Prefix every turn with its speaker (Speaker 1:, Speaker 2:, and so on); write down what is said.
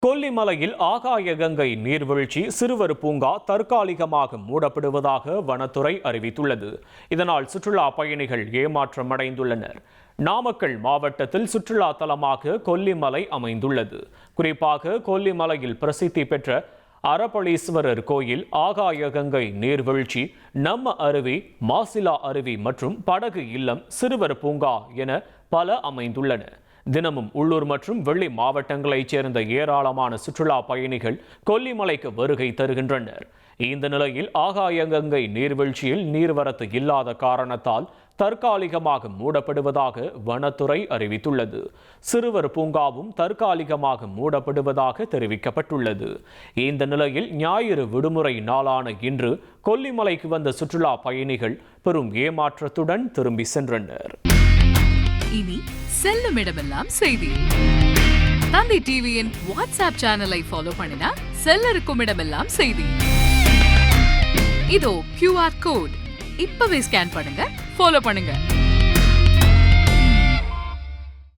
Speaker 1: கொல்லிமலையில் ஆகாய கங்கை நீர்வீழ்ச்சி சிறுவர் பூங்கா தற்காலிகமாக மூடப்படுவதாக வனத்துறை அறிவித்துள்ளது. இதனால் சுற்றுலா பயணிகள் ஏமாற்றம் அடைந்துள்ளனர். நாமக்கல் மாவட்டத்தில் சுற்றுலா தலமாக கொல்லிமலை அமைந்துள்ளது. குறிப்பாக கொல்லிமலையில் பிரசித்தி பெற்ற அரபளீஸ்வரர் கோயில், ஆகாய கங்கை நீர்வீழ்ச்சி, நம்ம அருவி, மாசிலா அருவி மற்றும் படகு இல்லம், சிறுவர் பூங்கா என பல அமைந்துள்ளன. தினமும் உள்ளூர் மற்றும் வெளி மாவட்டங்களைச் சேர்ந்த ஏராளமான சுற்றுலா பயணிகள் கொல்லிமலைக்கு வருகை தருகின்றனர். இந்த நிலையில் ஆகாய கங்கை நீர்வீழ்ச்சியில் நீர்வரத்து இல்லாத காரணத்தால் தற்காலிகமாக மூடப்படுவதாக வனத்துறை அறிவித்துள்ளது. சிறுவர் பூங்காவும் தற்காலிகமாக மூடப்படுவதாக தெரிவிக்கப்பட்டுள்ளது. இந்த நிலையில் ஞாயிறு விடுமுறை நாளான இன்று கொல்லிமலைக்கு வந்த சுற்றுலா பயணிகள் பெரும் ஏமாற்றத்துடன் திரும்பி சென்றனர்.
Speaker 2: இனி செல்லும் இடமெல்லாம் செய்தி. தந்தி டிவியின் வாட்ஸ்அப் சேனலை ஃபாலோ பண்ணினா செல்ல இருக்கும் இடமெல்லாம் செய்தி. இதோ QR கோட் இப்பவே ஸ்கேன் பண்ணுங்க, ஃபாலோ பண்ணுங்க.